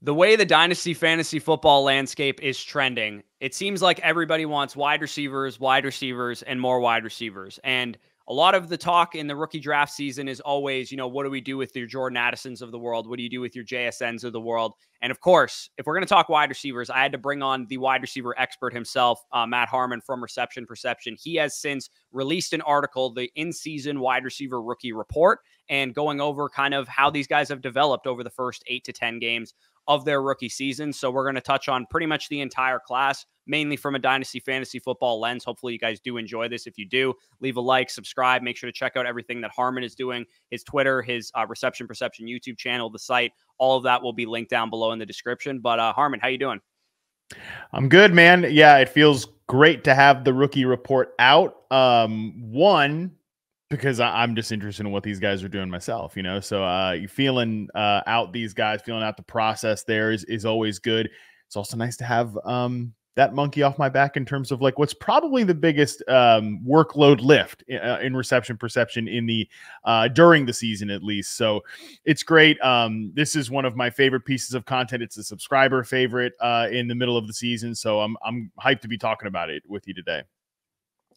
The way the Dynasty fantasy football landscape is trending, it seems like everybody wants wide receivers, and more wide receivers. And a lot of the talk in the rookie draft season is always, what do we do with your Jordan Addisons of the world? What do you do with your JSNs of the world? And of course, if we're going to talk wide receivers, I had to bring on the wide receiver expert himself, Matt Harmon from Reception Perception. He has since released an article, the in-season wide receiver rookie report, and going over kind of how these guys have developed over the first 8 to 10 games of their rookie season. So we're going to touch on pretty much the entire class, mainly from a Dynasty fantasy football lens. Hopefully you guys do enjoy this. If you do, leave a like, subscribe, make sure to check out everything that Harmon is doing, his Twitter, his Reception Perception YouTube channel, the site, all of that will be linked down below in the description. But Harmon, how you doing? I'm good, man. Yeah, it feels great to have the rookie report out. Because I'm just interested in what these guys are doing myself, So you feeling out these guys, feeling out the process there is always good. It's also nice to have that monkey off my back in terms of like what's probably the biggest workload lift in Reception Perception in the during the season at least. So it's great. This is one of my favorite pieces of content. It's a subscriber favorite in the middle of the season. So I'm hyped to be talking about it with you today.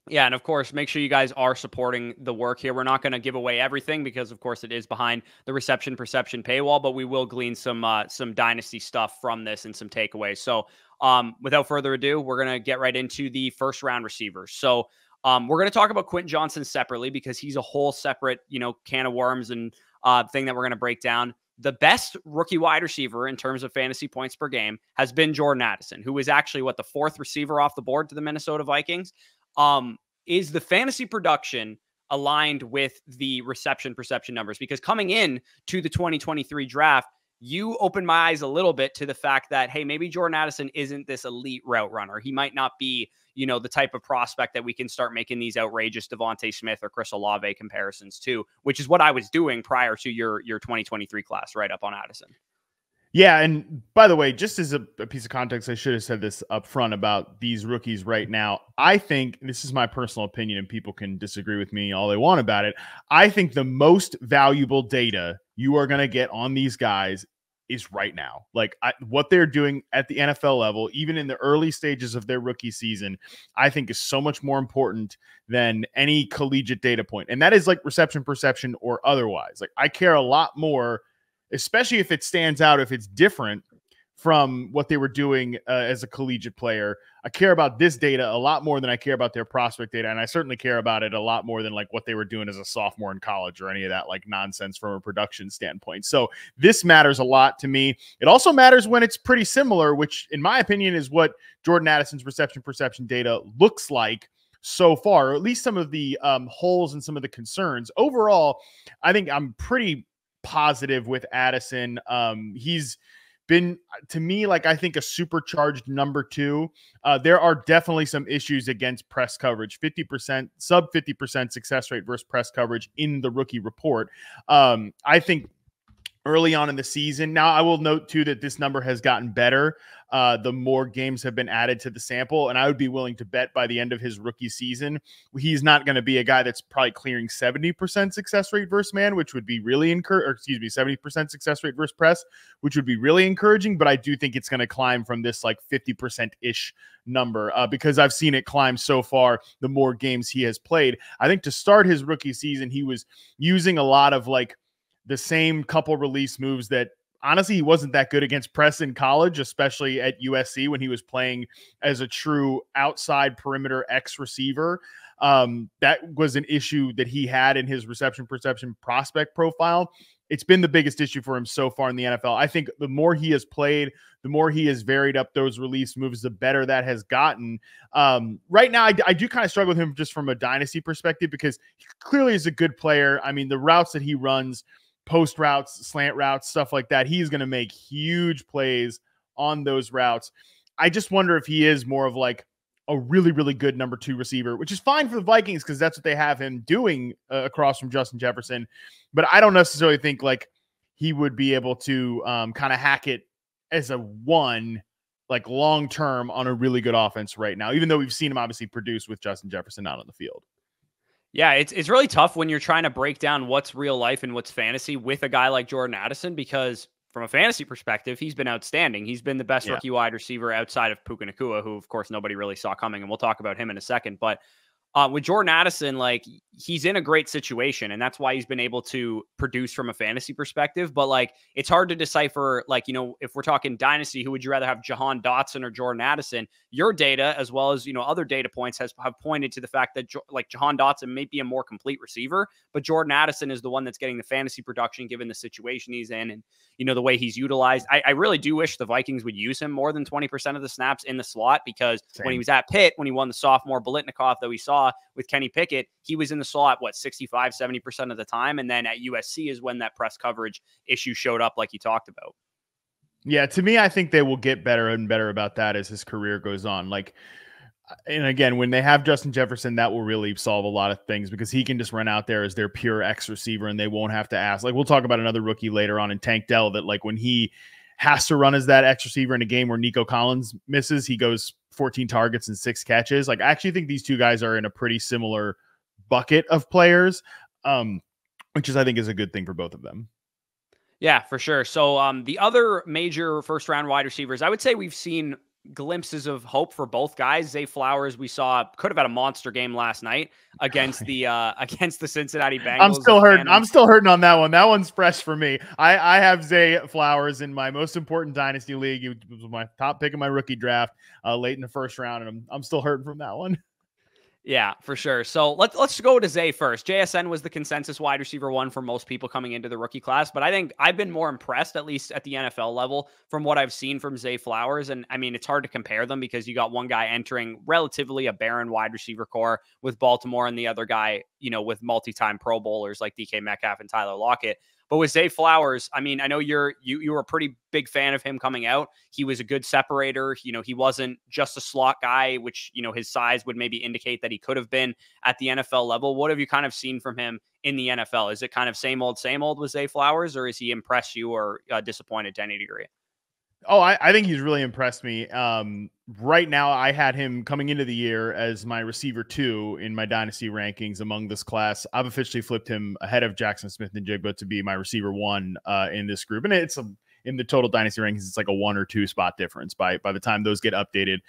Yeah, and of course, make sure you guys are supporting the work here. We're not going to give away everything because, of course, it is behind the Reception Perception paywall, but we will glean some Dynasty stuff from this and some takeaways. So without further ado, we're going to get right into the first-round receivers. So we're going to talk about Quentin Johnston separately because he's a whole separate, can of worms and thing that we're going to break down. The best rookie wide receiver in terms of fantasy points per game has been Jordan Addison, who is actually, the fourth receiver off the board to the Minnesota Vikings. Is the fantasy production aligned with the Reception Perception numbers? Because coming in to the 2023 draft, you opened my eyes a little bit to the fact that, hey, maybe Jordan Addison isn't this elite route runner. He might not be, the type of prospect that we can start making these outrageous Devontae Smith or Chris Olave comparisons to, which is what I was doing prior to your 2023 class, right up on Addison. Yeah, and by the way, just as a piece of context, I should have said this up front about these rookies right now. I think, this is my personal opinion, and people can disagree with me all they want about it. I think the most valuable data you are going to get on these guys is right now. Like what they're doing at the NFL level, even in the early stages of their rookie season, I think is so much more important than any collegiate data point. And that is like Reception Perception or otherwise. Like I care a lot more, especially if it stands out, if it's different from what they were doing as a collegiate player. I care about this data a lot more than I care about their prospect data. And I certainly care about it a lot more than like what they were doing as a sophomore in college or any of that like nonsense from a production standpoint. So this matters a lot to me. It also matters when it's pretty similar, which in my opinion is what Jordan Addison's Reception Perception data looks like so far, or at least some of the holes and some of the concerns. Overall, I think I'm pretty positive with Addison. He's been, to me, like I think a supercharged number two. There are definitely some issues against press coverage. 50%, sub 50% success rate versus press coverage in the rookie report. I think early on in the season. Now, I will note, too, that this number has gotten better the more games have been added to the sample, and I would be willing to bet by the end of his rookie season, he's not going to be a guy that's probably clearing 70% success rate versus man, which would be really 70% success rate versus press, which would be really encouraging, but I do think it's going to climb from this like 50%-ish number because I've seen it climb so far the more games he has played. I think to start his rookie season, he was using a lot of like the same couple release moves that honestly he wasn't that good against press in college, especially at USC when he was playing as a true outside perimeter X receiver. That was an issue that he had in his reception perception prospect profile. It's been the biggest issue for him so far in the NFL. I think the more he has played, the more he has varied up those release moves, the better that has gotten. Right now, I do kind of struggle with him just from a dynasty perspective because he clearly is a good player. I mean, the routes that he runs, post routes, slant routes, stuff like that, he's going to make huge plays on those routes. I just wonder if he is more of like a really, really good number two receiver, which is fine for the Vikings because that's what they have him doing across from Justin Jefferson. But I don't necessarily think like he would be able to kind of hack it as a one, like long term on a really good offense right now, even though we've seen him obviously produce with Justin Jefferson out on the field. Yeah, it's really tough when you're trying to break down what's real life and what's fantasy with a guy like Jordan Addison, because from a fantasy perspective, he's been outstanding. He's been the best Yeah. rookie wide receiver outside of Puka Nacua, who, of course, nobody really saw coming. And we'll talk about him in a second. But with Jordan Addison, like, he's in a great situation, and that's why he's been able to produce from a fantasy perspective. But like, it's hard to decipher, like, if we're talking dynasty, who would you rather have, Jahan Dotson or Jordan Addison? Your data, as well as, other data points have pointed to the fact that like Jahan Dotson may be a more complete receiver, but Jordan Addison is the one that's getting the fantasy production given the situation he's in and, the way he's utilized. I really do wish the Vikings would use him more than 20% of the snaps in the slot, because when he was at Pitt, when he won the sophomore Biletnikoff that we saw with Kenny Pickett, he was in the slot, 65, 70% of the time. And then at USC is when that press coverage issue showed up, like you talked about. Yeah, to me, I think they will get better and better about that as his career goes on. Like, and again, when they have Justin Jefferson, that will really solve a lot of things, because he can just run out there as their pure X receiver and they won't have to ask. Like, we'll talk about another rookie later on in Tank Dell that, like, when he has to run as that X receiver in a game where Nico Collins misses, he goes 14 targets and 6 catches. Like, I actually think these two guys are in a pretty similar bucket of players, which I think is a good thing for both of them. Yeah, for sure. So the other major first round wide receivers, I would say we've seen glimpses of hope for both guys. Zay Flowers, we saw, could have had a monster game last night against the Cincinnati Bengals. I'm still hurting on that one. That one's fresh for me. I have Zay Flowers in my most important dynasty league. It was my top pick of my rookie draft late in the first round, and I'm still hurting from that one. Yeah, for sure. So let's go to Zay first. JSN was the consensus wide receiver one for most people coming into the rookie class, but I think I've been more impressed, at least at the NFL level, from what I've seen from Zay Flowers. And I mean, it's hard to compare them because you got one guy entering relatively a barren wide receiver core with Baltimore, and the other guy, with multi-time Pro Bowlers like DK Metcalf and Tyler Lockett. But with Zay Flowers, I mean, I know you were a pretty big fan of him coming out. He was a good separator. He wasn't just a slot guy, which, his size would maybe indicate that he could have been at the NFL level. What have you kind of seen from him in the NFL? Is it kind of same old with Zay Flowers, or has he impressed you or disappointed to any degree? Oh, I think he's really impressed me. Right now, I had him coming into the year as my receiver 2 in my dynasty rankings among this class. I've officially flipped him ahead of Jaxon Smith-Njigba to be my receiver 1 in this group. And it's in the total dynasty rankings, it's like a 1 or 2 spot difference. By the time those get updated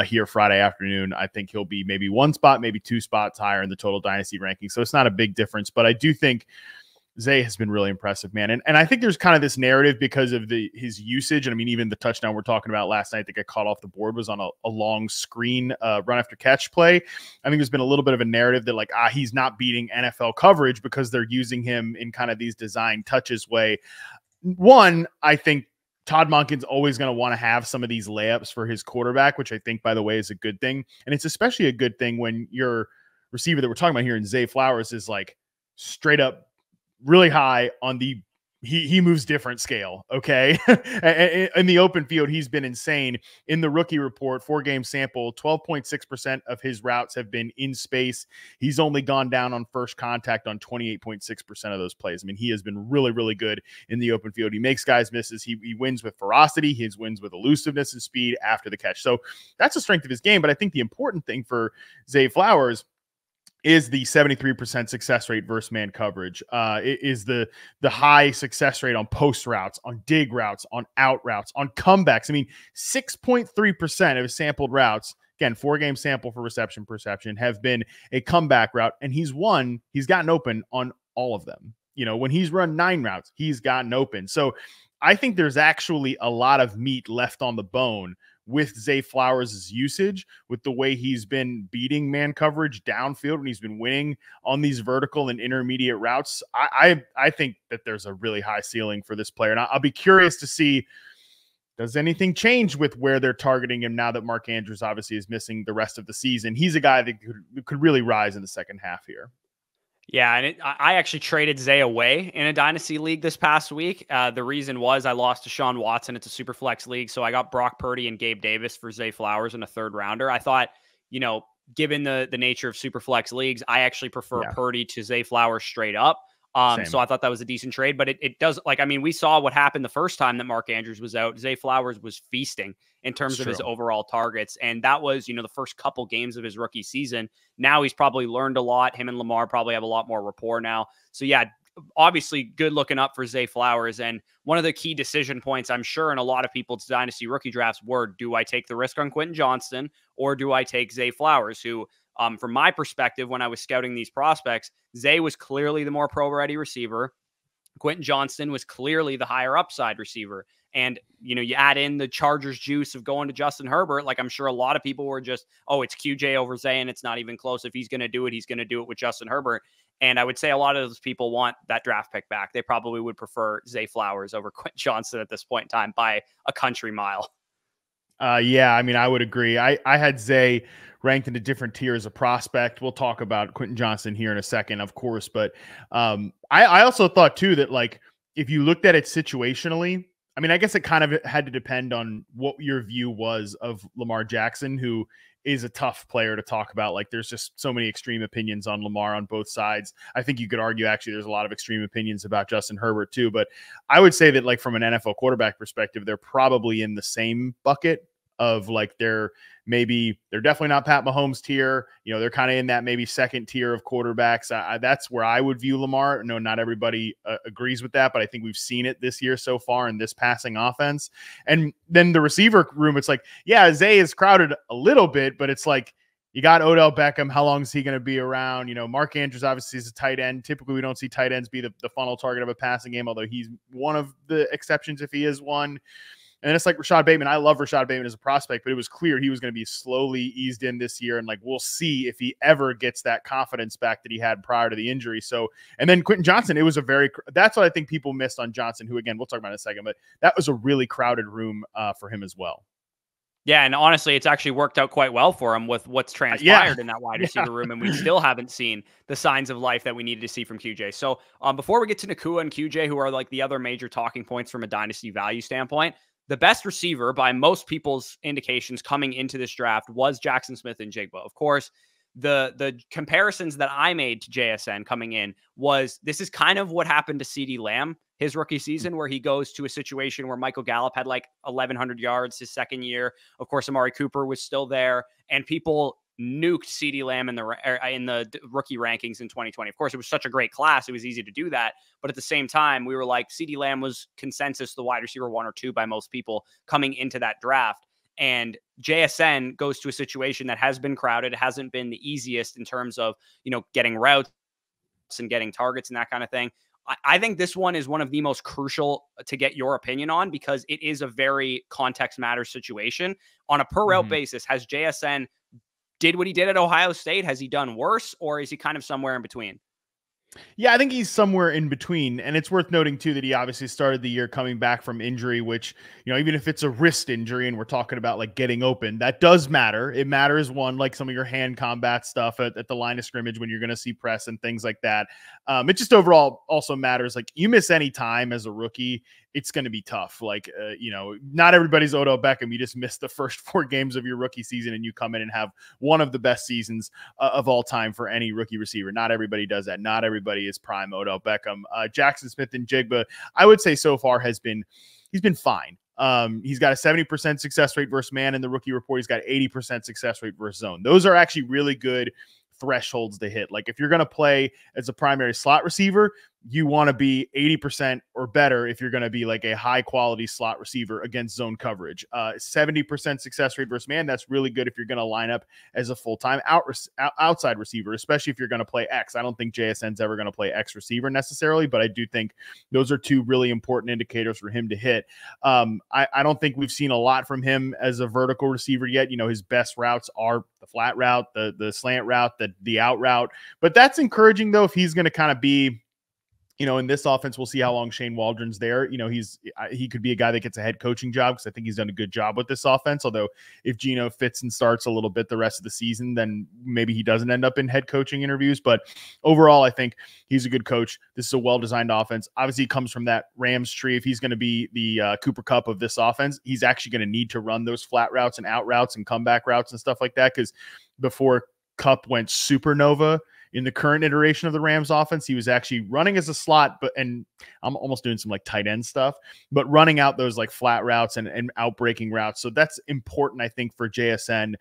here Friday afternoon, I think he'll be maybe 1 spot, maybe 2 spots higher in the total dynasty rankings. So it's not a big difference, but I do think Zay has been really impressive, man. And I think there's kind of this narrative because of his usage. And I mean, even the touchdown we're talking about last night that got caught off the board was on a long screen run after catch play. I think there's been a little bit of a narrative that, like, he's not beating NFL coverage because they're using him in kind of these design touches way. One, I think Todd Monken's always going to want to have some of these layups for his quarterback, which I think, by the way, is a good thing. And it's especially a good thing when your receiver that we're talking about here in Zay Flowers is like straight up really high on the he moves different scale. Okay. In the open field, he's been insane. In the rookie report, 4-game sample, 12.6% of his routes have been in space. He's only gone down on first contact on 28.6% of those plays. I mean, he has been really, really good in the open field. He makes guys misses. He wins with ferocity. He wins with elusiveness and speed after the catch. So that's the strength of his game. But I think the important thing for Zay Flowers is the 73% success rate versus man coverage. It is the high success rate on post routes, on dig routes, on out routes, on comebacks. I mean, 6.3% of his sampled routes, again, 4-game sample for reception perception, have been a comeback route, and he's gotten open on all of them. When he's run 9 routes, he's gotten open. So I think there's actually a lot of meat left on the bone with Zay Flowers' usage, with the way he's been beating man coverage downfield when he's been winning on these vertical and intermediate routes. I think that there's a really high ceiling for this player. And I'll be curious to see, does anything change with where they're targeting him now that Mark Andrews obviously is missing the rest of the season? He's a guy that could really rise in the second half here. Yeah, and I actually traded Zay away in a dynasty league this past week. The reason was I lost to Sean Watson. It's a super flex league, so I got Brock Purdy and Gabe Davis for Zay Flowers in a 3rd rounder. I thought, given the nature of super flex leagues, I actually prefer Purdy to Zay Flowers straight up. So I thought that was a decent trade, but it does, like, I mean, we saw what happened the first time that Mark Andrews was out. Zay Flowers was feasting in terms of his overall targets. And that was, the first couple games of his rookie season. Now he's probably learned a lot. Him and Lamar probably have a lot more rapport now. So yeah, obviously good looking up for Zay Flowers. And one of the key decision points, I'm sure, in a lot of people's Dynasty rookie drafts were, do I take the risk on Quentin Johnston or do I take Zay Flowers, who, from my perspective, when I was scouting these prospects, Zay was clearly the more pro-ready receiver. Quentin Johnston was clearly the higher upside receiver. And, you know, you add in the Chargers juice of going to Justin Herbert. Like, I'm sure a lot of people were just, oh, it's QJ over Zay, and it's not even close. If he's going to do it, he's going to do it with Justin Herbert. And I would say a lot of those people want that draft pick back. They probably would prefer Zay Flowers over Quentin Johnston at this point in time by a country mile. Yeah, I mean, I would agree. I had Zay ranked in a different tier as a prospect. We'll talk about Quentin Johnston here in a second, of course. But I also thought, too, that, like, if you looked at it situationally, I mean, I guess it kind of had to depend on what your view was of Lamar Jackson, who is a tough player to talk about. Like, there's just so many extreme opinions on Lamar on both sides. I think you could argue, actually, there's a lot of extreme opinions about Justin Herbert, too. But I would say that, like, from an NFL quarterback perspective, they're probably in the same bucket of, like, they're definitely not Pat Mahomes tier. You know, they're kind of in that maybe second tier of quarterbacks. That's where I would view Lamar. No, not everybody agrees with that, but I think we've seen it this year so far in this passing offense. And then the receiver room, it's like, yeah, Zay is crowded a little bit, but it's like, you got Odell Beckham. How long is he going to be around? You know, Mark Andrews obviously is a tight end. Typically, we don't see tight ends be the funnel target of a passing game, although he's one of the exceptions if he is one. And it's like Rashad Bateman. I love Rashad Bateman as a prospect, but it was clear he was going to be slowly eased in this year. And, like, we'll see if he ever gets that confidence back that he had prior to the injury. So, and then Quentin Johnston, that's what I think people missed on Johnson, who, again, we'll talk about in a second, but that was a really crowded room for him as well. Yeah, and honestly, it's actually worked out quite well for him with what's transpired in that wide receiver room, and we still haven't seen the signs of life that we needed to see from QJ. So before we get to Nacua and QJ, who are like the other major talking points from a dynasty value standpoint, the best receiver by most people's indications coming into this draft was Jaxon Smith-Njigba. Of course, the comparisons that I made to JSN coming in was, this is kind of what happened to CeeDee Lamb his rookie season, where he goes to a situation where Michael Gallup had like 1,100 yards his second year. Of course, Amari Cooper was still there, and people nuked CeeDee Lamb in the rookie rankings in 2020. Of course, it was such a great class. It was easy to do that. But at the same time, we were like, CeeDee Lamb was consensus the wide receiver 1 or 2 by most people coming into that draft. And JSN goes to a situation that has been crowded. It hasn't been the easiest in terms of, you know, getting routes and getting targets and that kind of thing. I think this one is one of the most crucial to get your opinion on, because it is a very context matters situation. On a per route basis, has JSN did what he did at Ohio State? Has he done worse, or is he kind of somewhere in between? Yeah, I think he's somewhere in between. And it's worth noting, too, that he obviously started the year coming back from injury, which, you know, even if it's a wrist injury and we're talking about like getting open, that does matter. It matters, one, like some of your hand combat stuff at the line of scrimmage when you're going to see press and things like that. It just overall also matters. Like, you miss any time as a rookie, it's going to be tough. Like, you know, not everybody's Odell Beckham. You just missed the first 4 games of your rookie season and you come in and have one of the best seasons of all time for any rookie receiver. Not everybody does that. Not everybody is prime Odell Beckham. Jaxon Smith-Njigba, I would say so far he's been fine. He's got a 70% success rate versus man in the rookie report. He's got 80% success rate versus zone. Those are actually really good thresholds to hit. Like, if you're going to play as a primary slot receiver, you want to be 80% or better if you're going to be like a high quality slot receiver against zone coverage. 70% success rate versus man, that's really good if you're going to line up as a full-time outside receiver, especially if you're going to play X. I don't think JSN's ever going to play X receiver necessarily, but I do think those are 2 really important indicators for him to hit. I don't think we've seen a lot from him as a vertical receiver yet. You know, his best routes are the flat route, the slant route, the out route, but that's encouraging though, if he's going to kind of be, you know, in this offense. We'll see how long Shane Waldron's there. You know, he could be a guy that gets a head coaching job, because I think he's done a good job with this offense. Although if Geno fits and starts a little bit the rest of the season, then maybe he doesn't end up in head coaching interviews. But overall, I think he's a good coach. This is a well-designed offense. Obviously, he comes from that Rams tree. If he's going to be the Cooper Kupp of this offense, he's actually going to need to run those flat routes and out routes and comeback routes and stuff like that. Because before Kupp went supernova in the current iteration of the Rams offense, he was actually running as a slot, and I'm almost doing some like tight end stuff, but running out those like flat routes and outbreaking routes. So that's important, I think, for JSN.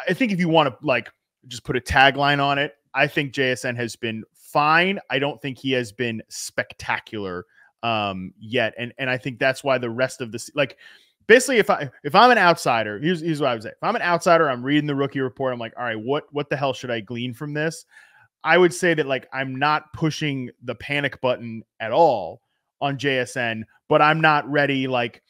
I think if you want to like just put a tagline on it, I think JSN has been fine. I don't think he has been spectacular yet. And I think that's why the rest of this, like, basically, if I'm an outsider, here's what I would say. If I'm an outsider, I'm reading the rookie report. I'm like, all right, what the hell should I glean from this? I would say that, like, I'm not pushing the panic button at all on JSN, but I'm not ready, like,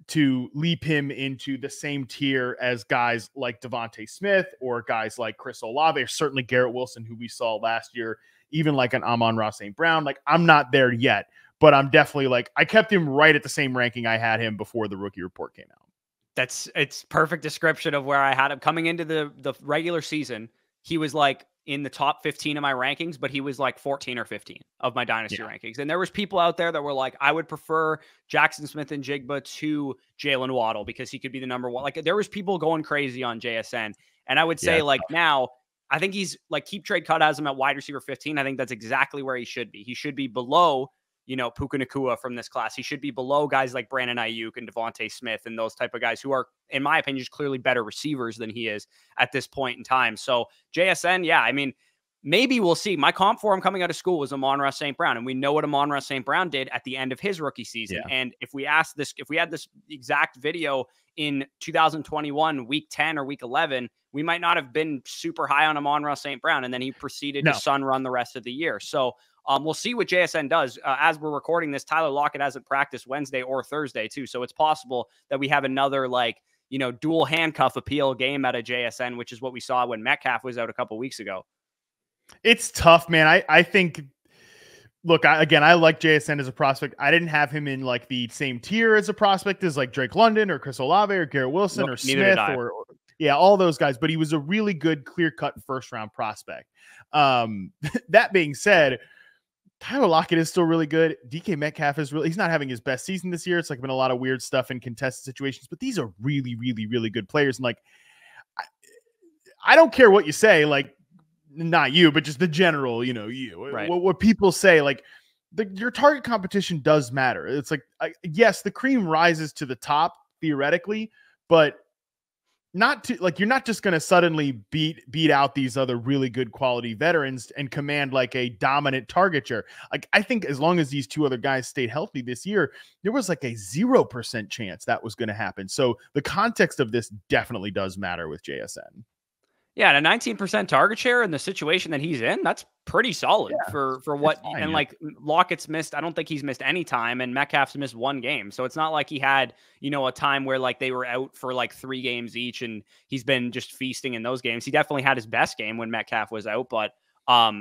to leap him into the same tier as guys like Devontae Smith or guys like Chris Olave, or certainly Garrett Wilson, who we saw last year, even like an Amon-Ra St. Brown. Like, I'm not there yet, but I'm definitely, like, I kept him right at the same ranking I had him before the rookie report came out. It's perfect description of where I had him coming into the regular season. He was like in the top 15 of my rankings, but he was like 14 or 15 of my dynasty rankings. And there was people out there that were like, I would prefer Jaxon Smith-Njigba to Jalen Waddle because he could be the number one. Like, there was people going crazy on JSN. And I would say, like, now I think he's like, Keep Trade Cut has him at wide receiver 15. I think that's exactly where he should be. He should be below, you know, Puka Nacua from this class. He should be below guys like Brandon Ayuk and Devontae Smith and those type of guys who are, in my opinion, just clearly better receivers than he is at this point in time. So JSN, yeah, I mean, maybe we'll see. My comp for him coming out of school was Amon-Ra St. Brown, and we know what Amon-Ra St. Brown did at the end of his rookie season. Yeah. And if we had this exact video in 2021, week 10 or week 11, we might not have been super high on Amon-Ra St. Brown, and then he proceeded to sun run the rest of the year. So we'll see what JSN does. As we're recording this, Tyler Lockett hasn't practiced Wednesday or Thursday too. So it's possible that we have another, like, you know, dual handcuff appeal game out of JSN, which is what we saw when Metcalf was out a couple weeks ago. It's tough, man. I think, look, I like JSN as a prospect. I didn't have him in, like, the same tier as a prospect as, like, Drake London or Chris Olave or Garrett Wilson or Smith or all those guys. But he was a really good, clear-cut first-round prospect. That being said, Tyler Lockett is still really good. DK Metcalf he's not having his best season this year. It's like been a lot of weird stuff in contested situations, but these are really, really, really good players. And, like, I don't care what you say, like, not you, but just the general, you know, right. What people say, like, your target competition does matter. It's like, yes, the cream rises to the top theoretically, but not to, like, you're not just going to suddenly beat out these other really good quality veterans and command, like, a dominant target share. Like, I think as long as these two other guys stayed healthy this year, there was like a 0% chance that was going to happen. So the context of this definitely does matter with JSN. Yeah, and a 19% target share in the situation that he's in, that's pretty solid for what, fine, and like Lockett's missed, I don't think he's missed any time, and Metcalf's missed one game. So it's not like he had, you know, a time where, like, they were out for like 3 games each and he's been just feasting in those games. He definitely had his best game when Metcalf was out, but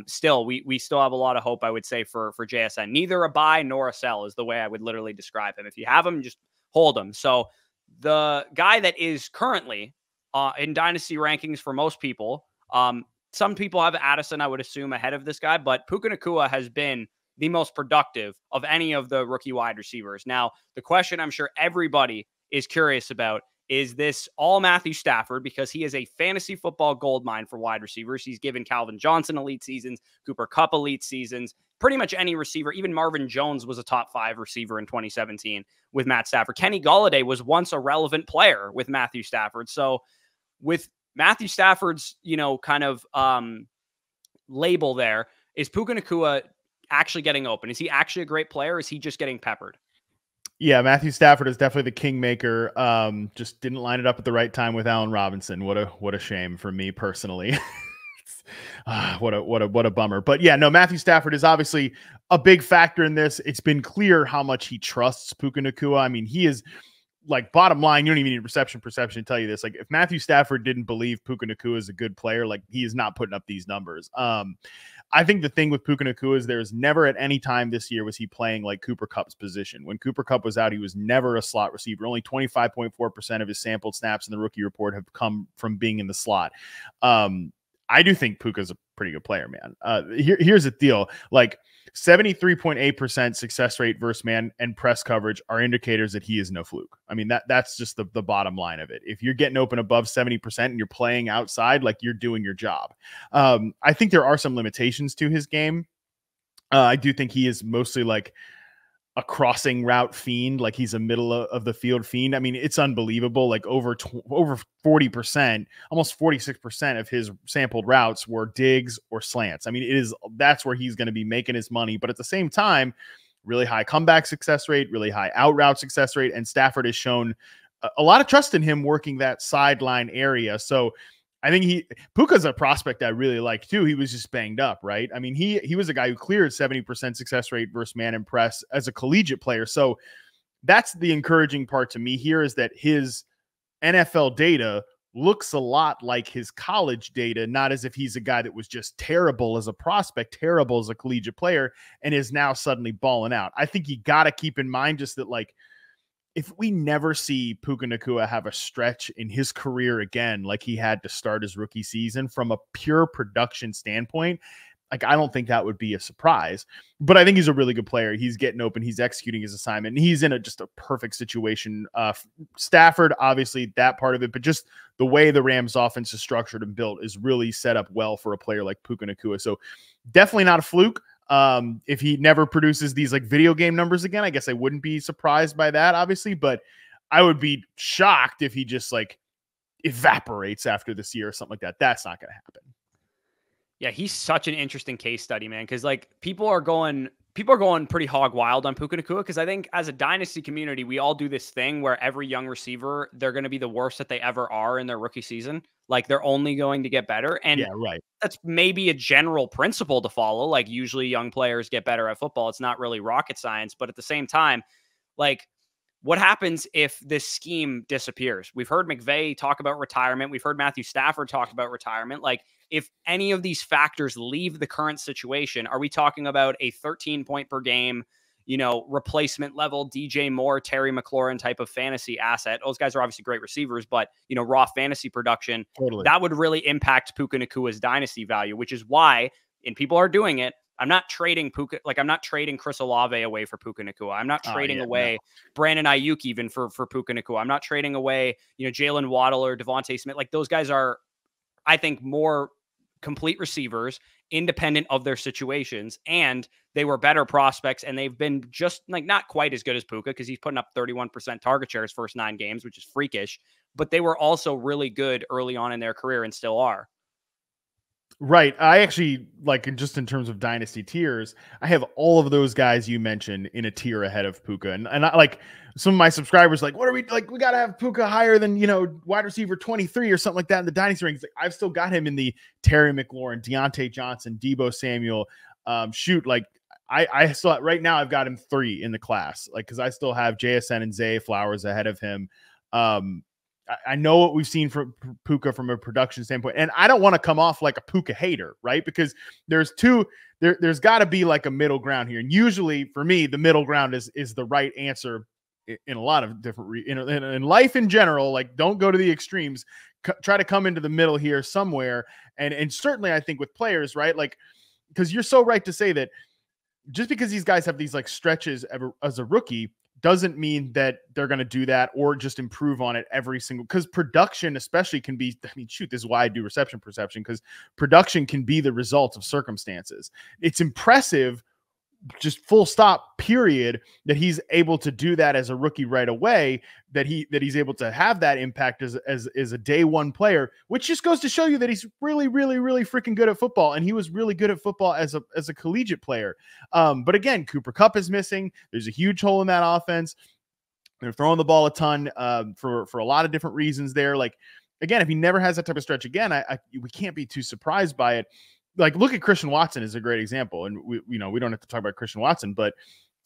still, we still have a lot of hope, I would say, for JSN. Neither a buy nor a sell is the way I would literally describe him. If you have him, just hold him. So the guy that is currently in dynasty rankings for most people, some people have Addison, I would assume, ahead of this guy, but Puka Nacua has been the most productive of any of the rookie wide receivers. Now, the question I'm sure everybody is curious about is this all Matthew Stafford, because he is a fantasy football goldmine for wide receivers. He's given Calvin Johnson elite seasons, Cooper Kupp elite seasons, pretty much any receiver. Even Marvin Jones was a top 5 receiver in 2017 with Matt Stafford. Kenny Golladay was once a relevant player with Matthew Stafford. So with Matthew Stafford's, you know, kind of label there, is Puka Nacua actually getting open? Is he actually a great player? Or is he just getting peppered? Yeah, Matthew Stafford is definitely the kingmaker. Just didn't line it up at the right time with Allen Robinson. What a shame for me personally. What a bummer. But yeah, no, Matthew Stafford is obviously a big factor in this. It's been clear how much he trusts Puka Nacua. I mean, he is, like, bottom line, you don't even need reception perception to tell you this. Like, if Matthew Stafford didn't believe Puka Nacua is a good player, like, he is not putting up these numbers. I think the thing with Puka Nacua is there's never at any time this year was he playing like Cooper Kupp's position. When Cooper Kupp was out, he was never a slot receiver. Only 25.4% of his sampled snaps in the rookie report have come from being in the slot. I do think Puka's a pretty good player, man. Here's the deal. Like, 73.8% success rate versus man and press coverage are indicators that he is no fluke. I mean, that's just the bottom line of it. If you're getting open above 70% and you're playing outside, like, you're doing your job. I think there are some limitations to his game. I do think he is mostly, like, a crossing route fiend, like he's a middle of the field fiend. I mean, it's unbelievable. Like over 40%, almost 46% of his sampled routes were digs or slants. I mean, that's where he's going to be making his money. But at the same time, really high comeback success rate, really high out route success rate. And Stafford has shown a lot of trust in him working that sideline area. So I think Puka's a prospect I really like too. He was just banged up, right? I mean, he was a guy who cleared 70% success rate versus man and press as a collegiate player. So that's the encouraging part to me here, is that his NFL data looks a lot like his college data, not as if he's a guy that was just terrible as a prospect, terrible as a collegiate player, and is now suddenly balling out. I think you got to keep in mind just that, like, if we never see Puka Nacua have a stretch in his career again, like he had to start his rookie season from a pure production standpoint, like, I don't think that would be a surprise. But I think he's a really good player. He's getting open. He's executing his assignment. And he's in just a perfect situation. Stafford, obviously, that part of it, but just the way the Rams offense is structured and built is really set up well for a player like Puka Nacua. So definitely not a fluke. If he never produces these like video game numbers again, I guess I wouldn't be surprised by that, obviously, but I would be shocked if he just like evaporates after this year or something like that. That's not going to happen. Yeah, he's such an interesting case study, man. Cause like people are going pretty hog wild on Puka Nacua. Cause I think as a dynasty community, we all do this thing where every young receiver, they're going to be the worst that they ever are in their rookie season. Like they're only going to get better. And yeah, right. That's maybe a general principle to follow. Like usually young players get better at football. It's not really rocket science, but at the same time, like what happens if this scheme disappears? We've heard McVay talk about retirement. We've heard Matthew Stafford talk about retirement. Like if any of these factors leave the current situation, are we talking about a 13 point per game, replacement level DJ Moore, Terry McLaurin type of fantasy asset? Those guys are obviously great receivers, but raw fantasy production, that would really impact Puka Nacua's dynasty value, which is why, and people are doing it, I'm not trading Puka, like I'm not trading Chris Olave away for Puka Nacua. I'm not trading away Brandon Ayuk even for Puka Nacua. I'm not trading away, Jalen Waddle or Devontae Smith. Like those guys are, I think, more complete receivers, independent of their situations, and they were better prospects, and they've been just like not quite as good as Puka because he's putting up 31% target share his first 9 games, which is freakish, but they were also really good early on in their career and still are. Right. I actually, like, just in terms of dynasty tiers, I have all of those guys you mentioned in a tier ahead of Puka. And I, like, some of my subscribers, like, what are we, like, we got to have Puka higher than, wide receiver 23 or something like that in the dynasty rankings. Like, I've still got him in the Terry McLaurin, Deontay Johnson, Deebo Samuel. I still, right now, I've got him 3 in the class, like, because I still have JSN and Zay Flowers ahead of him. I know what we've seen from Puka from a production standpoint, and I don't want to come off like a Puka hater, right? Because there's got to be like a middle ground here. And usually for me, the middle ground is the right answer in a lot of different, in life in general. Like, don't go to the extremes, try to come into the middle here somewhere. And certainly I think with players, right? Like, because you're so right to say that just because these guys have these like stretches as a rookie doesn't mean that they're going to do that or just improve on it every single, because production especially can be, this is why I do reception perception, because production can be the result of circumstances. It's impressive, just full stop, period, that he's able to do that as a rookie right away, that he's able to have that impact as a day one player, which just goes to show you that he's really, really, really freaking good at football. And he was really good at football as a collegiate player. But again, Cooper Kupp is missing. There's a huge hole in that offense. They're throwing the ball a ton for a lot of different reasons there. Like, again, if he never has that type of stretch again, we can't be too surprised by it. Like, look at Christian Watson is a great example. And we don't have to talk about Christian Watson, but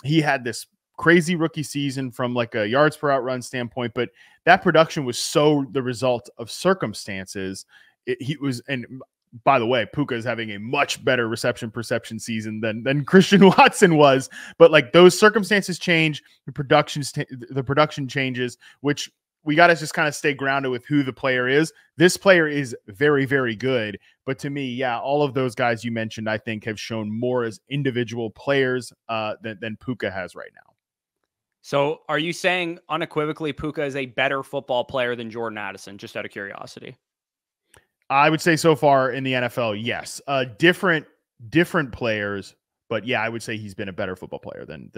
he had this crazy rookie season from like a yards per out run standpoint, but that production was so the result of circumstances. And by the way, Puka is having a much better reception perception season than Christian Watson was, but like those circumstances change, the production changes, which we got to just kind of stay grounded with who the player is. This player is very, very good. But to me, yeah, all of those guys you mentioned, I think, have shown more as individual players than Puka has right now. So are you saying unequivocally Puka is a better football player than Jordan Addison, just out of curiosity? I would say so far in the NFL, yes. Different players, But yeah, I would say he's been a better football player than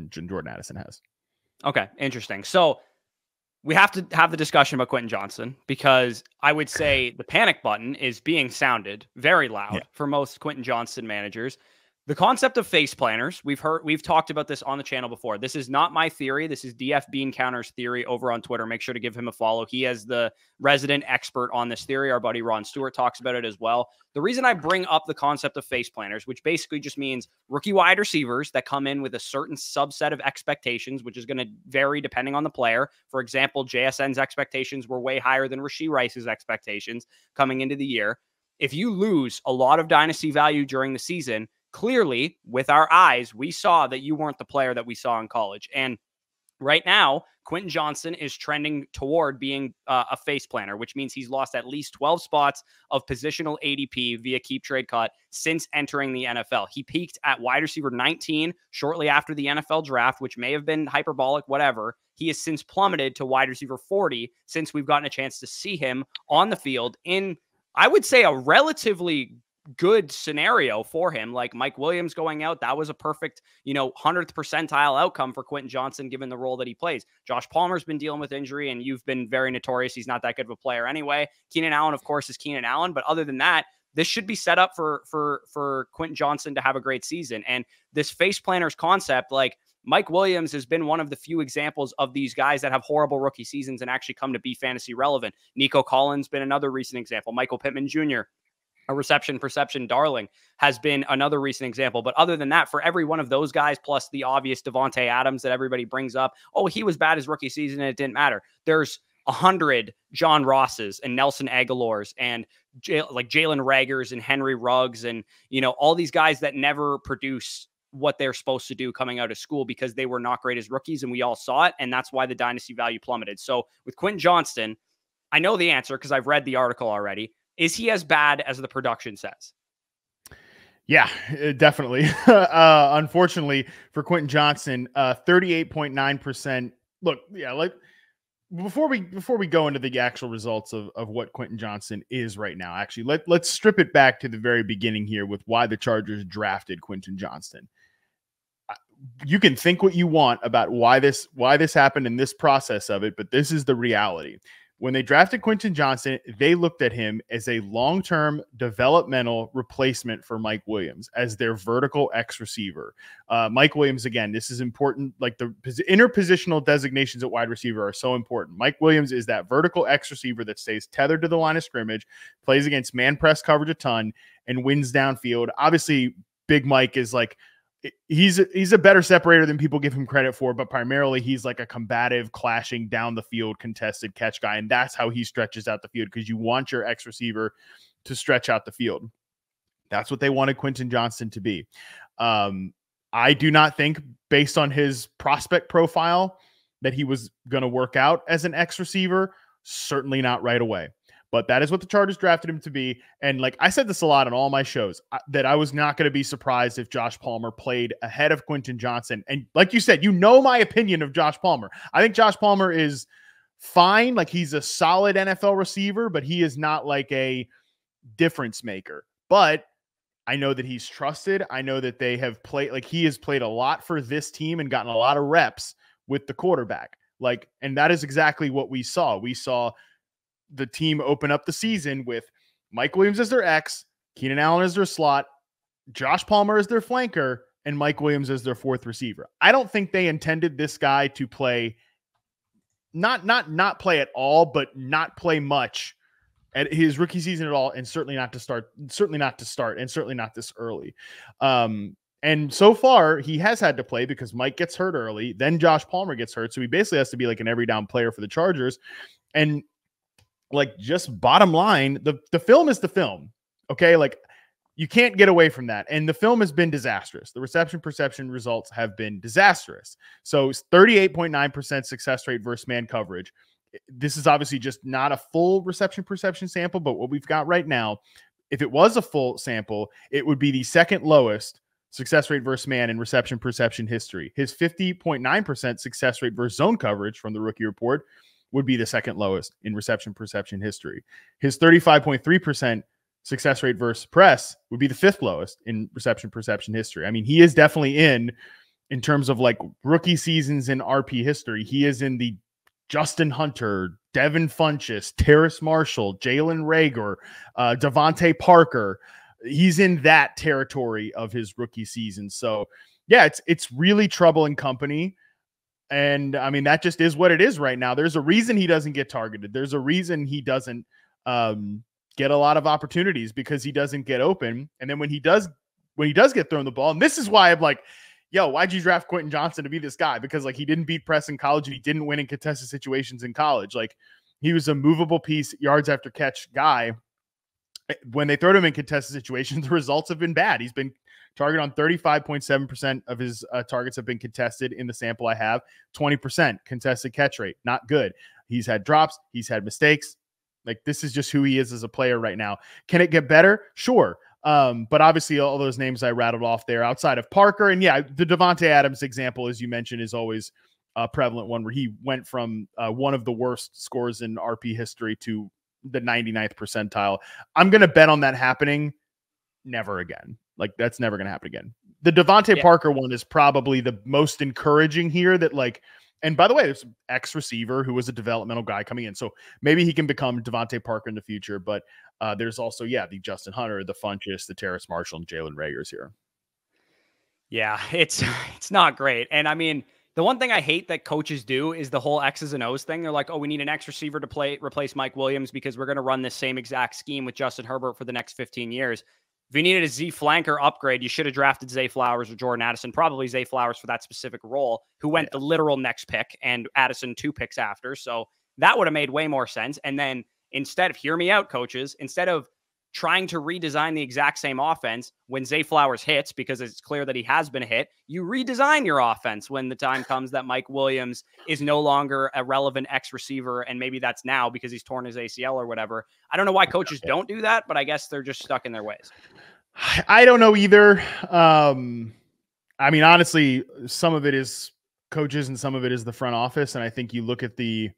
Jordan Addison has. Okay, interesting. So we have to have the discussion about Quentin Johnston, because I would say the panic button is being sounded very loud for most Quentin Johnston managers. The concept of face planners, we've talked about this on the channel before. This is not my theory. This is DF Bean Counter's theory over on Twitter. Make sure to give him a follow. He is the resident expert on this theory. Our buddy Ron Stewart talks about it as well. The reason I bring up the concept of face planners, which basically just means rookie wide receivers that come in with a certain subset of expectations, which is going to vary depending on the player. For example, JSN's expectations were way higher than Rashee Rice's expectations coming into the year. If you lose a lot of dynasty value during the season, clearly, with our eyes, we saw that you weren't the player that we saw in college. And right now, Quentin Johnston is trending toward being a face planner, which means he's lost at least 12 spots of positional ADP via keep trade cut since entering the NFL. He peaked at wide receiver 19 shortly after the NFL draft, which may have been hyperbolic, whatever. He has since plummeted to wide receiver 40 since we've gotten a chance to see him on the field in, I would say, a relatively good scenario for him. Like Mike Williams going out, that was a perfect, 100th percentile outcome for Quentin Johnston, given the role that he plays. Josh Palmer's been dealing with injury, and you've been very notorious. He's not that good of a player anyway. Keenan Allen, of course, is Keenan Allen. But other than that, this should be set up for Quentin Johnston to have a great season. And this face planners concept, like Mike Williams has been one of the few examples of these guys that have horrible rookie seasons and actually come to be fantasy relevant. Nico Collins been another recent example. Michael Pittman Jr., a reception perception darling, has been another recent example. But other than that, for every one of those guys, plus the obvious Devontae Adams that everybody brings up, oh, he was bad his rookie season and it didn't matter. There's 100 John Rosses and Nelson Aguilars and like Jalen Ragers and Henry Ruggs and, all these guys that never produce what they're supposed to do coming out of school because they were not great as rookies, and we all saw it. And that's why the dynasty value plummeted. So with Quentin Johnston, I know the answer because I've read the article already. Is he as bad as the production says? Yeah, definitely. Unfortunately for Quentin Johnston, 38.9%. Look, yeah, like before we go into the actual results of what Quentin Johnston is right now, actually, let's strip it back to the very beginning here with why the Chargers drafted Quentin Johnston. You can think what you want about why this happened in this process of it, but this is the reality. When they drafted Quentin Johnston, they looked at him as a long-term developmental replacement for Mike Williams as their vertical X receiver. Mike Williams, again, this is important. Like the interpositional designations at wide receiver are so important. Mike Williams is that vertical X receiver that stays tethered to the line of scrimmage, plays against man press coverage a ton, and wins downfield. Obviously, Big Mike is like, he's a better separator than people give him credit for, but primarily he's like a combative, clashing down the field, contested catch guy. And that's how he stretches out the field, because you want your X receiver to stretch out the field. That's what they wanted Quentin Johnston to be. I do not think, based on his prospect profile, that he was going to work out as an X receiver. Certainly not right away. But that is what the Chargers drafted him to be. And like I said this a lot on all my shows, that I was not going to be surprised if Josh Palmer played ahead of Quentin Johnston. And like you said, my opinion of Josh Palmer. I think Josh Palmer is fine. Like he's a solid NFL receiver, but he is not like a difference maker. But I know that he's trusted. I know that they have played, like he has played a lot for this team and gotten a lot of reps with the quarterback. Like, and that is exactly what we saw. We saw the team open up the season with Mike Williams as their X, Keenan Allen as their slot, Josh Palmer as their flanker, and Mike Williams as their fourth receiver. I don't think they intended this guy to play, not play at all, but not play much at his rookie season at all, and certainly not to start, and certainly not this early. And so far, he has had to play because Mike gets hurt early, then Josh Palmer gets hurt, so he basically has to be like an every down player for the Chargers. And like, just bottom line, the film is the film. Okay. Like, you can't get away from that. And the film has been disastrous. The reception perception results have been disastrous. So 38.9% success rate versus man coverage. This is obviously just not a full reception perception sample, but what we've got right now, if it was a full sample, it would be the second lowest success rate versus man in reception perception history. His 50.9% success rate versus zone coverage from the rookie report would be the second lowest in reception perception history. His 35.3% success rate versus press would be the 5th lowest in reception perception history. I mean, he is definitely in terms of like rookie seasons in RP history. He is in the Justin Hunter, Devin Funchess, Terrace Marshall, Jalen Reagor, Devontae Parker. He's in that territory of his rookie season. So yeah, it's really troubling company. And I mean, that just is what it is right now. There's a reason he doesn't get targeted. There's a reason he doesn't get a lot of opportunities, because he doesn't get open. And then when he does get thrown the ball, and this is why I'm like, yo, why'd you draft Quentin Johnston to be this guy? Because like he didn't beat press in college and he didn't win in contested situations in college. Like he was a movable piece, yards after catch guy. When they throw him in contested situations, the results have been bad. He's been targeted on 35.7% of his targets have been contested in the sample I have. 20% contested catch rate. Not good. He's had drops. He's had mistakes. Like this is just who he is as a player right now. Can it get better? Sure. But obviously all those names I rattled off there outside of Parker, and yeah, the Davante Adams example, as you mentioned, is always a prevalent one, where he went from one of the worst scores in RP history to the 99th percentile. I'm going to bet on that happening never again. Like that's never going to happen again. The Devontae Parker one is probably the most encouraging here, that like, and by the way, there's an ex-receiver who was a developmental guy coming in. So maybe he can become Devontae Parker in the future. But there's also, the Justin Hunter, the Funchess, the Terrace Marshall, and Jalen Reagor's here. Yeah, it's not great. And I mean, the one thing I hate that coaches do is the whole X's and O's thing. They're like, oh, we need an X receiver to replace Mike Williams because we're going to run this same exact scheme with Justin Herbert for the next 15 years. If you needed a Z flanker upgrade, you should have drafted Zay Flowers or Jordan Addison, probably Zay Flowers for that specific role, who went the literal next pick, and Addison 2 picks after. So that would have made way more sense. And then instead of, hear me out, coaches, instead of trying to redesign the exact same offense when Zay Flowers hits, because it's clear that he has been hit, you redesign your offense when the time comes that Mike Williams is no longer a relevant X receiver. And maybe that's now because he's torn his ACL or whatever. I don't know why coaches don't do that, but I guess they're just stuck in their ways. I don't know either. I mean, honestly, some of it is coaches and some of it is the front office. And I think you look at the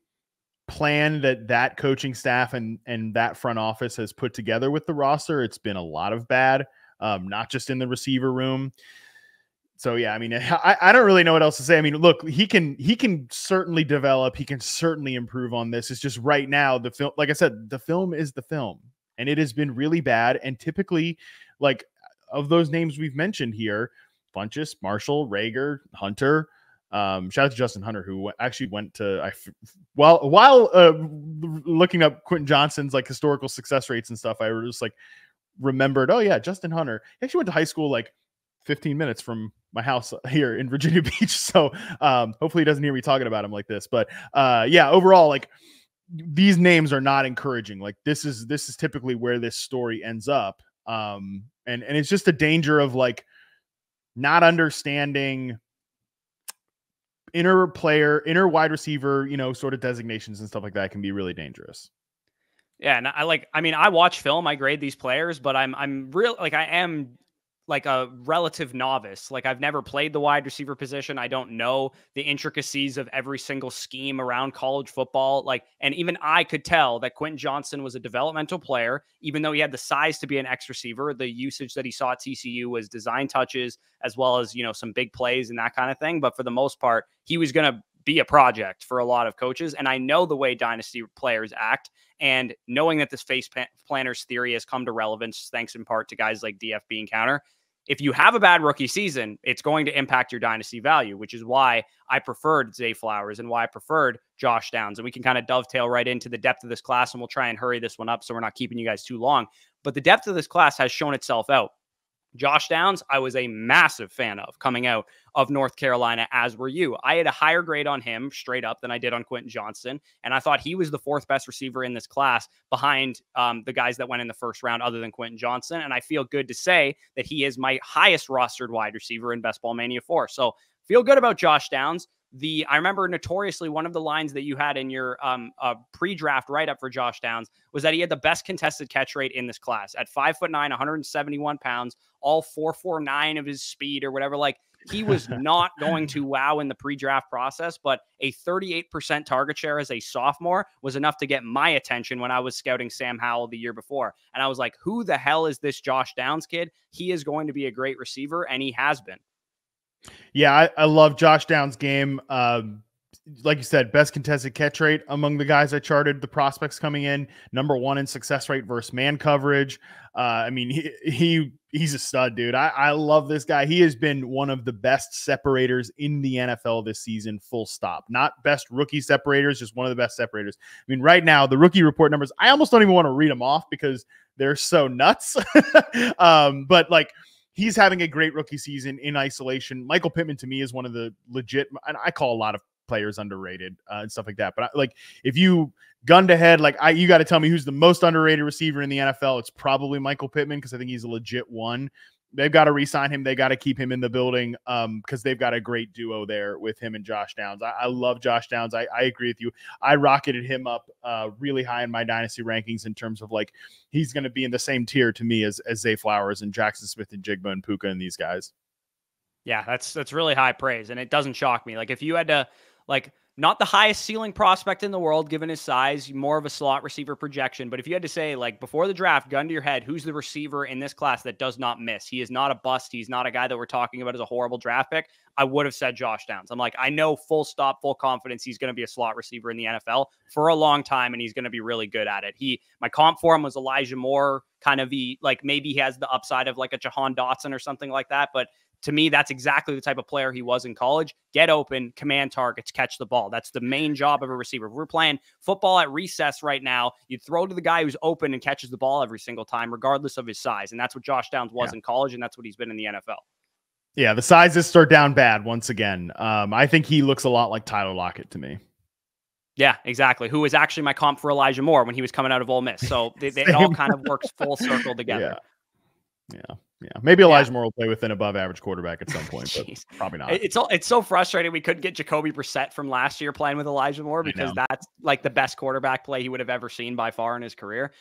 plan that coaching staff and that front office has put together with the roster. It's been a lot of bad, not just in the receiver room. So yeah, I mean, I don't really know what else to say. I mean, look, he can certainly develop. He can certainly improve on this. It's just right now, the film, like I said, the film is the film, and it has been really bad. And typically, like of those names we've mentioned here, Funchess, Marshall, Reagor, Hunter. Shout out to Justin Hunter, who actually went to while looking up Quentin Johnston's like historical success rates and stuff. I just like remembered, oh yeah, Justin Hunter. He actually went to high school like 15 minutes from my house here in Virginia Beach. So hopefully he doesn't hear me talking about him like this. But yeah, overall, like these names are not encouraging. Like this is typically where this story ends up. And it's just a danger of like not understanding inner wide receiver, sort of designations and stuff like that can be really dangerous. Yeah. And I watch film, I grade these players, but I am like a relative novice. Like I've never played the wide receiver position. I don't know the intricacies of every single scheme around college football. Like, and even I could tell that Quentin Johnston was a developmental player, even though he had the size to be an X receiver. The usage that he saw at TCU was design touches, as well as, some big plays and that kind of thing. But for the most part, he was going to be a project for a lot of coaches. And I know the way Dynasty players act, and knowing that this face planners theory has come to relevance, thanks in part to guys like DFB and Counter. If you have a bad rookie season, it's going to impact your dynasty value, which is why I preferred Zay Flowers and why I preferred Josh Downs. And we can kind of dovetail right into the depth of this class, and we'll try and hurry this one up so we're not keeping you guys too long. But the depth of this class has shown itself out. Josh Downs, I was a massive fan of coming out of North Carolina, as were you. I had a higher grade on him straight up than I did on Quentin Johnston, and I thought he was the 4th best receiver in this class behind the guys that went in the first round other than Quentin Johnston, and I feel good to say that he is my highest rostered wide receiver in Best Ball Mania 4. So feel good about Josh Downs. I remember notoriously one of the lines that you had in your pre-draft write-up for Josh Downs was that he had the best contested catch rate in this class at 5'9", 171 pounds, all 4.49 of his speed or whatever. Like, he was not going to wow in the pre-draft process, but a 38% target share as a sophomore was enough to get my attention when I was scouting Sam Howell the year before. And I was like, who the hell is this Josh Downs kid? He is going to be a great receiver, and he has been. Yeah, I love Josh Downs' game. Like you said, best contested catch rate among the guys I charted, the prospects coming in, number 1 in success rate versus man coverage. I mean, he's a stud, dude. I love this guy. He has been one of the best separators in the NFL this season, full stop. Not best rookie separators, just one of the best separators. I mean, right now, the rookie report numbers, I almost don't even want to read them off because they're so nuts. But like, he's having a great rookie season in isolation. Michael Pittman, to me, is one of the legit, and I call a lot of players underrated and stuff like that. But like, if you gunned ahead, like you got to tell me who's the most underrated receiver in the NFL. It's probably Michael Pittman because I think he's a legit one. They've got to re-sign him. They got to keep him in the building because they've got a great duo there with him and Josh Downs. I love Josh Downs. I agree with you. I rocketed him up really high in my Dynasty rankings in terms of like, he's going to be in the same tier to me as Zay Flowers and Jaxon Smith-Njigba and Puka and these guys. Yeah, that's really high praise. And it doesn't shock me. Like, if you had to, like, not the highest ceiling prospect in the world, given his size, more of a slot receiver projection. But if you had to say, like, before the draft, gun to your head, who's the receiver in this class that does not miss? He is not a bust. He's not a guy that we're talking about as a horrible draft pick. I would have said Josh Downs. I'm like, I know full stop, full confidence he's going to be a slot receiver in the NFL for a long time, and he's going to be really good at it. My comp for him was Elijah Moore, kind of like maybe he has the upside of like a Jahan Dotson or something like that, but to me, that's exactly the type of player he was in college. Get open, command targets, catch the ball. That's the main job of a receiver. If we're playing football at recess right now, you throw to the guy who's open and catches the ball every single time, regardless of his size. And that's what Josh Downs was in college, and that's what he's been in the NFL. Yeah, the sizes start down bad once again. I think he looks a lot like Tyler Lockett to me. Yeah, exactly. Who was actually my comp for Elijah Moore when he was coming out of Ole Miss. So it all kind of works full circle together. Yeah. Maybe Elijah Moore will play with an above average quarterback at some point, but probably not. It's so frustrating. We couldn't get Jacoby Brissett from last year playing with Elijah Moore because that's like the best quarterback play he would have ever seen by far in his career.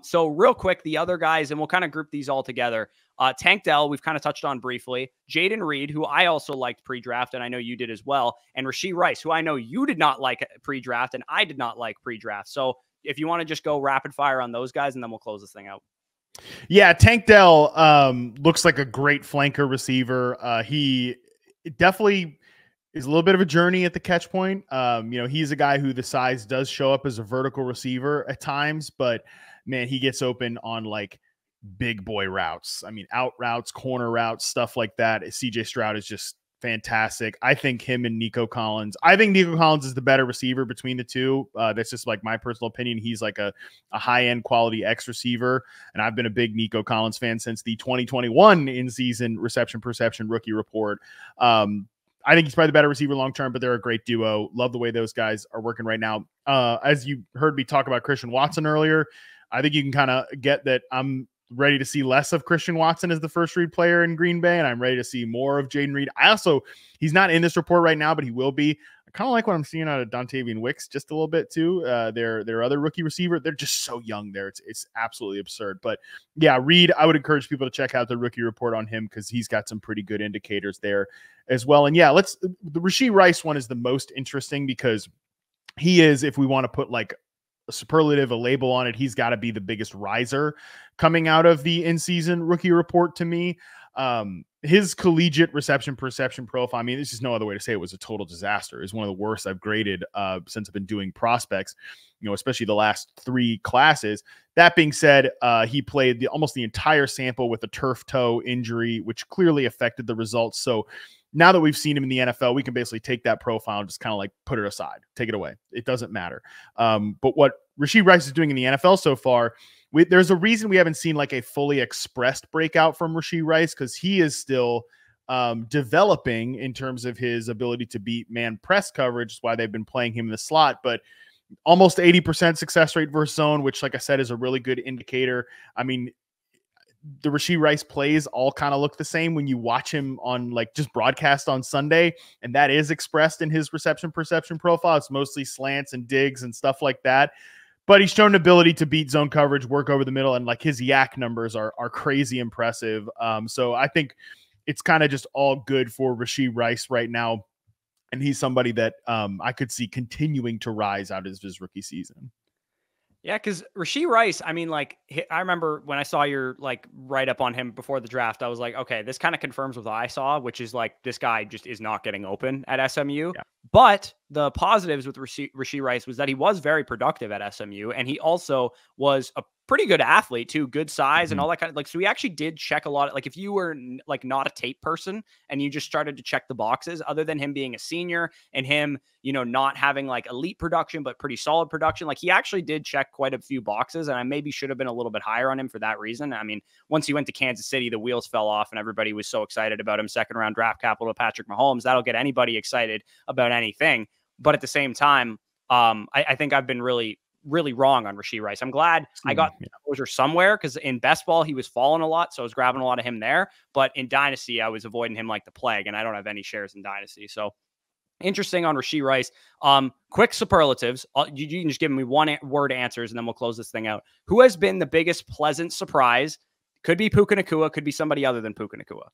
So real quick, the other guys, and we'll kind of group these all together. Tank Dell, we've kind of touched on briefly. Jaden Reed, who I also liked pre-draft, and I know you did as well. And Rashee Rice, who I know you did not like pre-draft, and I did not like pre-draft. So if you want to just go rapid fire on those guys, and then we'll close this thing out. Yeah, Tank Dell looks like a great flanker receiver. He definitely is a little bit of a journey at the catch point. He's a guy who the size does show up as a vertical receiver at times, but man, he gets open on like big boy routes. I mean, out routes, corner routes, stuff like that. CJ Stroud is just fantastic. I think him and Nico Collins. I think Nico Collins is the better receiver between the two. That's just like my personal opinion. He's like a high-end quality X receiver, and I've been a big Nico Collins fan since the 2021 in-season reception perception rookie report. I think he's probably the better receiver long-term, but they're a great duo. Love the way those guys are working right now. As you heard me talk about Christian Watson earlier, I think you can kind of get that I'm ready to see less of Christian Watson as the first read player in Green Bay, and I'm ready to see more of Jaden Reed. He's not in this report right now, but he will be. I kind of like what I'm seeing out of Dontavian Wicks just a little bit too. Their other rookie receiver, they're just so young there. It's absolutely absurd. But yeah, Reed, I would encourage people to check out the rookie report on him because he's got some pretty good indicators there as well. And yeah, the Rashee Rice one is the most interesting because he is, if we want to put like a superlative, a label on it, he's got to be the biggest riser coming out of the in-season rookie report to me. His collegiate reception perception profile, I mean, there's just no other way to say it, was a total disaster. It's one of the worst I've graded since I've been doing prospects, especially the last 3 classes. That being said, he played almost the entire sample with a turf toe injury, which clearly affected the results. So now that we've seen him in the NFL, we can basically take that profile and just kind of like put it aside, take it away. It doesn't matter. But what Rashee Rice is doing in the NFL so far, there's a reason we haven't seen like a fully expressed breakout from Rashee Rice because he is still developing in terms of his ability to beat man press coverage. That's why they've been playing him in the slot, but almost 80% success rate versus zone, which, like I said, is a really good indicator. I mean, the Rashee Rice plays all kind of look the same when you watch him on like just broadcast on Sunday. And that is expressed in his reception perception profile. It's mostly slants and digs and stuff like that. But he's shown an ability to beat zone coverage, work over the middle, and like his yak numbers are crazy impressive. So I think it's kind of just all good for Rashee Rice right now. And he's somebody that I could see continuing to rise out of his rookie season. Yeah, because Rashee Rice, I mean, like, I remember when I saw your, like, write-up on him before the draft, I was like, okay, this kind of confirms what I saw, which is, like, this guy just is not getting open at SMU. Yeah. But the positives with Rashee Rice was that he was very productive at SMU, and he also was a pretty good athlete too, good size and all that kind of, like, so he actually did check a lot of, like, if you were like not a tape person and you just started to check the boxes, other than him being a senior and him, you know, not having like elite production, but pretty solid production, like he actually did check quite a few boxes, and I maybe should have been a little bit higher on him for that reason. I mean, once he went to Kansas City, the wheels fell off and everybody was so excited about him, second round draft capital to Patrick Mahomes. That'll get anybody excited about anything. But at the same time, I think I've been really wrong on Rashee Rice. I'm glad I got exposure somewhere, because in best ball, he was falling a lot. So I was grabbing a lot of him there. But in Dynasty, I was avoiding him like the plague, and I don't have any shares in Dynasty. So interesting on Rashee Rice. Quick superlatives. You can just give me one word answers, and then we'll close this thing out. Who has been the biggest pleasant surprise? Could be Puka Nacua, could be somebody other than Puka Nacua.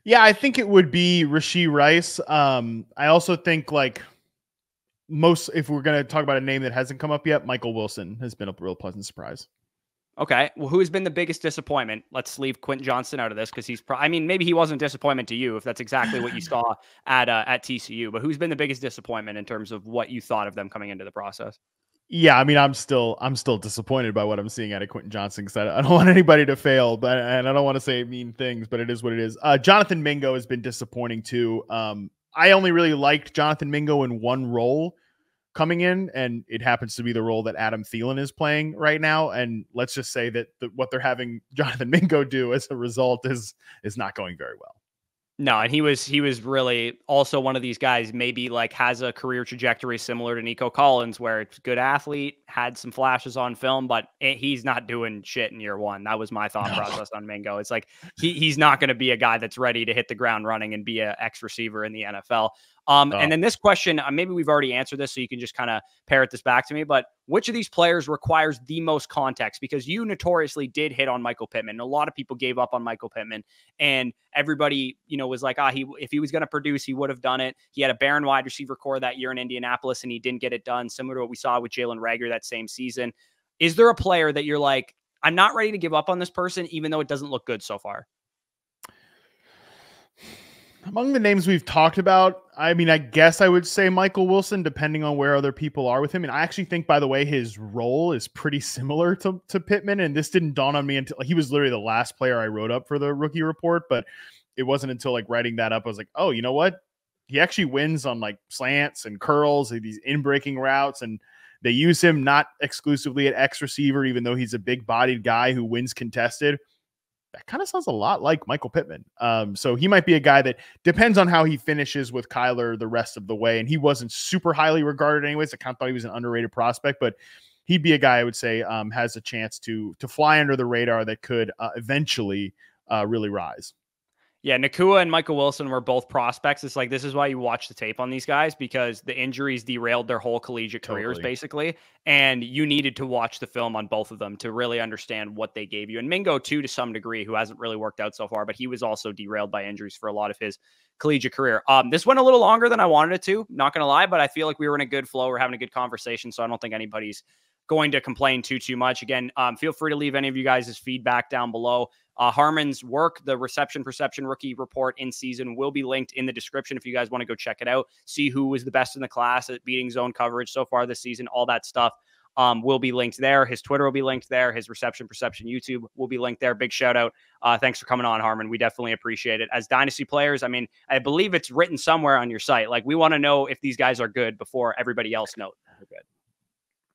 Yeah, I think it would be Rashee Rice. I also think like if we're going to talk about a name that hasn't come up yet, Michael Wilson has been a real pleasant surprise. Okay. Well, who has been the biggest disappointment? Let's leave Quentin Johnston out of this, because I mean, maybe he wasn't disappointment to you if that's exactly what you saw at TCU, but who's been the biggest disappointment in terms of what you thought of them coming into the process? Yeah, I mean, I'm still disappointed by what I'm seeing out of Quentin Johnston, because I don't want anybody to fail, and I don't want to say mean things, but it is what it is. Jonathan Mingo has been disappointing too. I only really liked Jonathan Mingo in one role coming in, and it happens to be the role that Adam Thielen is playing right now. And let's just say that what they're having Jonathan Mingo do as a result is not going very well. No, and he was really also one of these guys, maybe like has a career trajectory similar to Nico Collins, where it's good athlete, had some flashes on film, but he's not doing shit in year one. That was my thought process on Mingo. It's like he's not going to be a guy that's ready to hit the ground running and be an X receiver in the NFL. And then this question, maybe we've already answered this, so you can just kind of parrot this back to me, but which of these players requires the most context? Because you notoriously did hit on Michael Pittman. A lot of people gave up on Michael Pittman, and everybody, you know, was like, if he was going to produce, he would have done it. He had a barren wide receiver core that year in Indianapolis, and he didn't get it done, similar to what we saw with Jalen Reagor that same season. Is there a player that you're like, I'm not ready to give up on this person, even though it doesn't look good so far? Among the names we've talked about, I mean, I guess I would say Michael Wilson, depending on where other people are with him. And I actually think, by the way, his role is pretty similar to Pittman. And this didn't dawn on me until he was literally the last player I wrote up for the rookie report. But it wasn't until like writing that up, I was like, oh, you know what? He actually wins on like slants and curls, and these in-breaking routes. And they use him not exclusively at X receiver, even though he's a big bodied guy who wins contested. That kind of sounds a lot like Michael Pittman. So he might be a guy that depends on how he finishes with Kyler the rest of the way. And he wasn't super highly regarded anyways. I kind of thought he was an underrated prospect, but he'd be a guy I would say has a chance to fly under the radar that could eventually really rise. Yeah, Nacua and Michael Wilson were both prospects. It's like, this is why you watch the tape on these guys, because the injuries derailed their whole collegiate careers, basically. And you needed to watch the film on both of them to really understand what they gave you. And Mingo, too, to some degree, who hasn't really worked out so far, but he was also derailed by injuries for a lot of his collegiate career. This went a little longer than I wanted it to, not going to lie, but I feel like we were in a good flow. We're having a good conversation, so I don't think anybody's going to complain too much. Again, feel free to leave any of you guys' feedback down below. Harmon's work, the reception perception rookie report in season, will be linked in the description if you guys want to go check it out. See who was the best in the class at beating zone coverage so far this season. All that stuff will be linked there. His Twitter will be linked there. His reception perception YouTube will be linked there. Big shout out. Thanks for coming on, Harmon. We definitely appreciate it. As Dynasty players, I mean, I believe it's written somewhere on your site. Like, we want to know if these guys are good before everybody else knows they're good.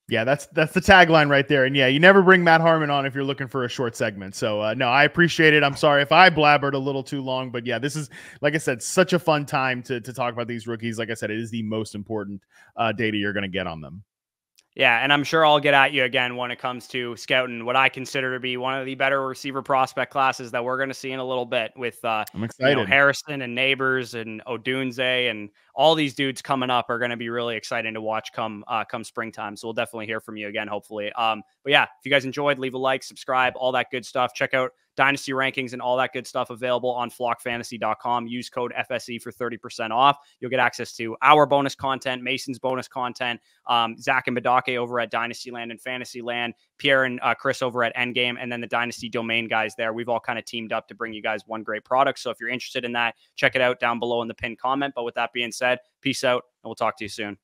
Yeah, that's the tagline right there. And yeah, you never bring Matt Harmon on if you're looking for a short segment. So no, I appreciate it. I'm sorry if I blabbered a little too long, but yeah, this is, like I said, such a fun time to talk about these rookies. Like I said, it is the most important data you're going to get on them. Yeah, and I'm sure I'll get at you again when it comes to scouting what I consider to be one of the better receiver prospect classes that we're going to see in a little bit with, I'm excited. Harrison and Neighbors and Odunze and all these dudes coming up are going to be really exciting to watch come springtime. So we'll definitely hear from you again, hopefully. But yeah, if you guys enjoyed, leave a like, subscribe, all that good stuff. Check out Dynasty rankings and all that good stuff available on flockfantasy.com. Use code FSE for 30% off. You'll get access to our bonus content, Mason's bonus content, Zach and Badake over at Dynastyland and Fantasyland, Pierre and Chris over at Endgame, and then the Dynasty domain guys there. We've all kind of teamed up to bring you guys one great product. So if you're interested in that, check it out down below in the pinned comment. But with that being said, peace out, and we'll talk to you soon.